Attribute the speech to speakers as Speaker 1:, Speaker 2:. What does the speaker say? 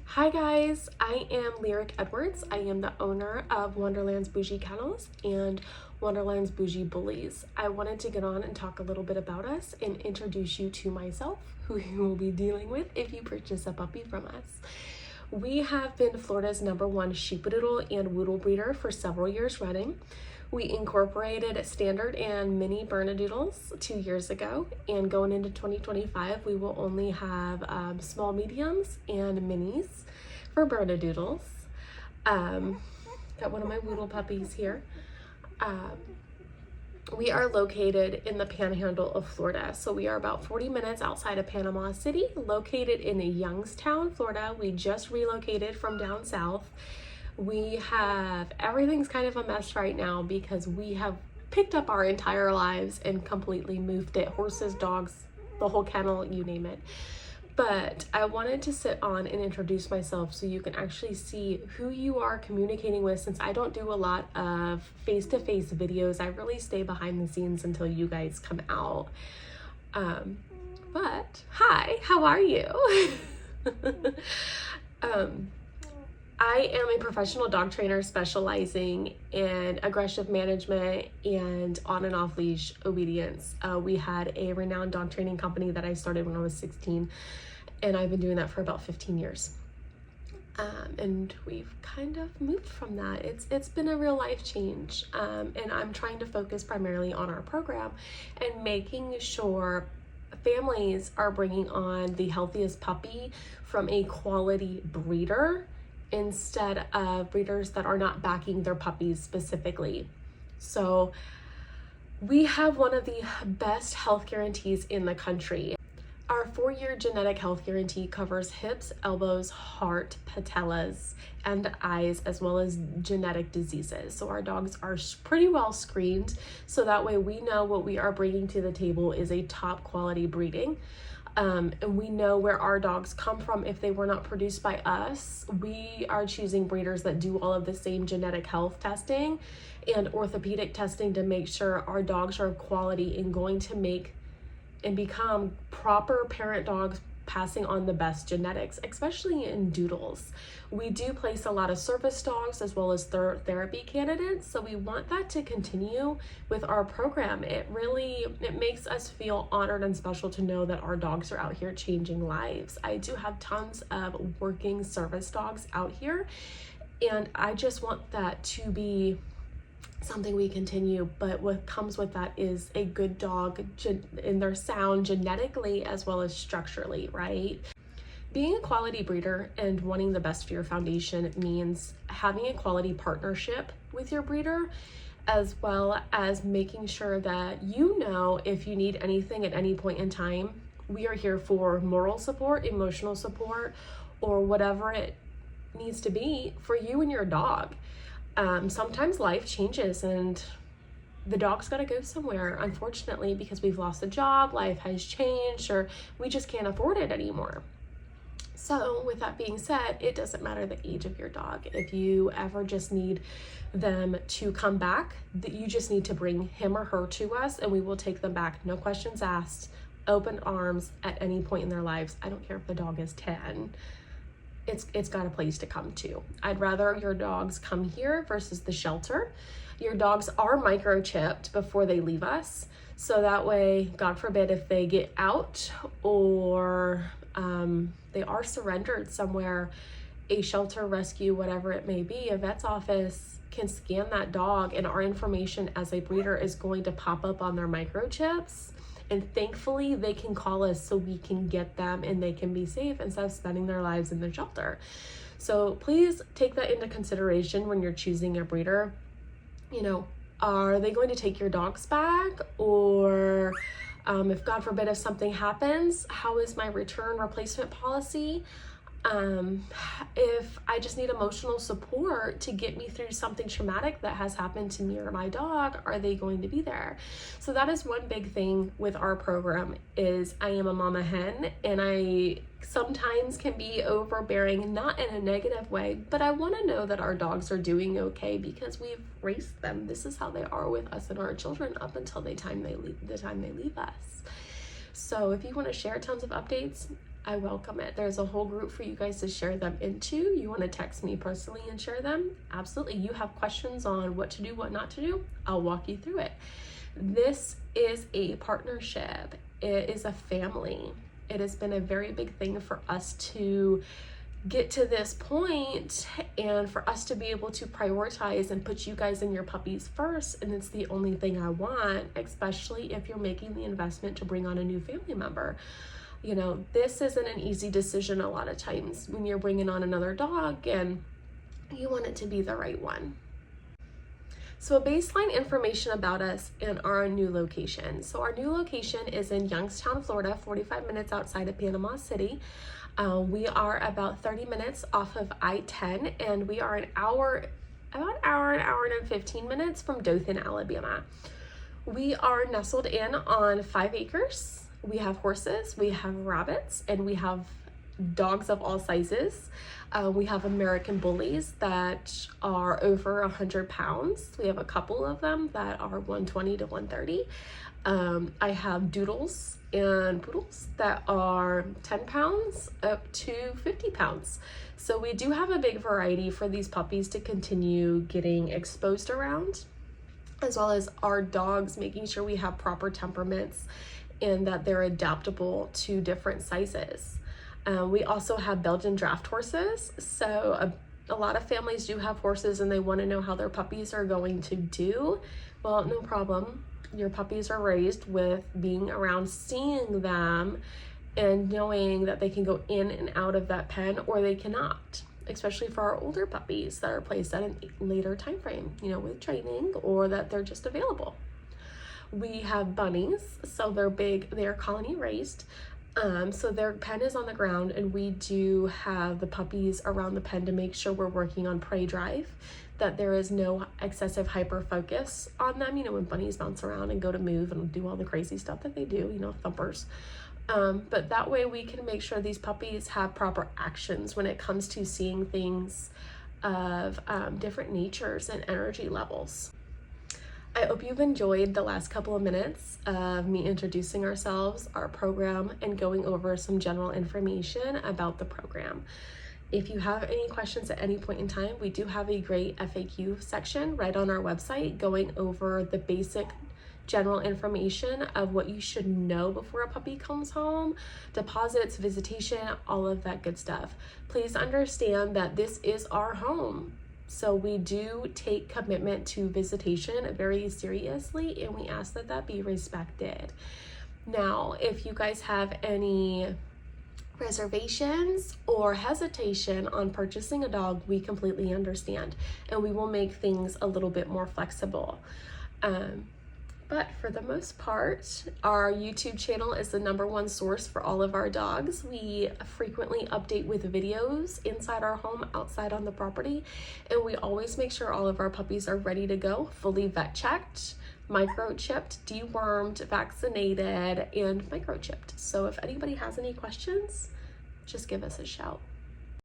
Speaker 1: Hi guys, I am Lyric Edwards. I am the owner of Wonderland's Bougie Kennels and Wonderland's Bougie Bullies. I wanted to get on and talk a little bit about us and introduce you to myself, who you will be dealing with if you purchase a puppy from us. We have been Florida's #1 Sheepadoodle and Woodle breeder for several years running. We incorporated standard and mini Bernedoodles 2 years ago, and going into 2025, we will only have small mediums and minis for Bernedoodles. Got one of my Woodle puppies here. We are located in the panhandle of Florida. So we are about 40 minutes outside of Panama City, located in Youngstown, Florida. We just relocated from down south. Everything's kind of a mess right now because we have picked up our entire lives and completely moved it. Horses, dogs, the whole kennel, you name it. But I wanted to sit on and introduce myself so you can actually see who you are communicating with. Since I don't do a lot of face-to-face videos, I really stay behind the scenes until you guys come out. But hi, how are you? I am a professional dog trainer specializing in aggressive management and on and off leash obedience. We had a renowned dog training company that I started when I was 16, and I've been doing that for about 15 years. And we've kind of moved from that. It's been a real life change, and I'm trying to focus primarily on our program and making sure families are bringing on the healthiest puppy from a quality breeder instead of breeders that are not backing their puppies specifically. So we have one of the best health guarantees in the country. Our 4-year genetic health guarantee covers hips, elbows, heart, patellas, and eyes, as well as genetic diseases. So our dogs are pretty well screened, so that way we know what we are bringing to the table is a top quality breeding. And we know where our dogs come from if they were not produced by us. We are choosing breeders that do all of the same genetic health testing and orthopedic testing to make sure our dogs are of quality and going to make and become proper parent dogs, passing on the best genetics, especially in doodles. We do place a lot of service dogs as well as therapy candidates, so we want that to continue with our program. It makes us feel honored and special to know that our dogs are out here changing lives. I do have tons of working service dogs out here, and I just want that to be something we continue. But what comes with that is a good dog in their sound genetically as well as structurally, right? Being a quality breeder and wanting the best for your foundation means having a quality partnership with your breeder, as well as making sure that you know if you need anything at any point in time. We are here for moral support, emotional support, or whatever it needs to be for you and your dog. Sometimes life changes and the dog's got to go somewhere, unfortunately, because we've lost a job, life has changed, or we just can't afford it anymore. So with that being said, it doesn't matter the age of your dog. If you ever just need them to come back, you just need to bring him or her to us and we will take them back. No questions asked, open arms at any point in their lives. I don't care if the dog is 10. It's got a place to come to. I'd rather your dogs come here versus the shelter. Your dogs are microchipped before they leave us. So that way, God forbid, if they get out or they are surrendered somewhere, a shelter, rescue, whatever it may be, a vet's office can scan that dog and our information as a breeder is going to pop up on their microchips. And thankfully, they can call us so we can get them and they can be safe instead of spending their lives in the shelter. So please take that into consideration when you're choosing a breeder. You know, are they going to take your dogs back? Or if God forbid, if something happens, how is my return replacement policy? If I just need emotional support to get me through something traumatic that has happened to me or my dog, are they going to be there? So that is one big thing with our program is I am a mama hen and I sometimes can be overbearing, not in a negative way, but I want to know that our dogs are doing okay because we've raised them. This is how they are with us and our children up until the time they leave us. So if you want to share tons of updates, I welcome it. There's a whole group for you guys to share them into. You want to text me personally and share them? Absolutely. You have questions on what to do, what not to do? I'll walk you through it. This is a partnership. It is a family. It has been a very big thing for us to get to this point and for us to be able to prioritize and put you guys and your puppies first. And it's the only thing I want, especially if you're making the investment to bring on a new family member. You know, this isn't an easy decision a lot of times when you're bringing on another dog and you want it to be the right one. So baseline information about us and our new location. So our new location is in Youngstown, Florida, 45 minutes outside of Panama City. We are about 30 minutes off of I-10, and we are about an hour and 15 minutes from Dothan, Alabama. We are nestled in on 5 acres. We have horses, we have rabbits, and we have dogs of all sizes. We have American bullies that are over 100 pounds. We have a couple of them that are 120 to 130. I have doodles and poodles that are 10 pounds up to 50 pounds. So we do have a big variety for these puppies to continue getting exposed around, as well as our dogs, making sure we have proper temperaments and that they're adaptable to different sizes. We also have Belgian draft horses. So a lot of families do have horses and they want to know how their puppies are going to do. Well, no problem. Your puppies are raised with being around, seeing them, and knowing that they can go in and out of that pen or they cannot, especially for our older puppies that are placed at a later time frame, you know, with training or that they're just available. We have bunnies, so they're big, they're colony raised. So their pen is on the ground, and we do have the puppies around the pen to make sure we're working on prey drive, that there is no excessive hyper focus on them. You know, when bunnies bounce around and go to move and do all the crazy stuff that they do, you know, thumpers. But that way we can make sure these puppies have proper actions when it comes to seeing things of different natures and energy levels. I hope you've enjoyed the last couple of minutes of me introducing ourselves, our program, and going over some general information about the program. If you have any questions at any point in time, we do have a great FAQ section right on our website going over the basic general information of what you should know before a puppy comes home, deposits, visitation, all of that good stuff. Please understand that this is our home. So we do take commitment to visitation very seriously, and we ask that that be respected. Now, if you guys have any reservations or hesitation on purchasing a dog, we completely understand, and we will make things a little bit more flexible. But for the most part, our YouTube channel is the #1 source for all of our dogs. We frequently update with videos inside our home, outside on the property, and we always make sure all of our puppies are ready to go, fully vet checked, microchipped, dewormed, vaccinated, and microchipped. So if anybody has any questions, just give us a shout.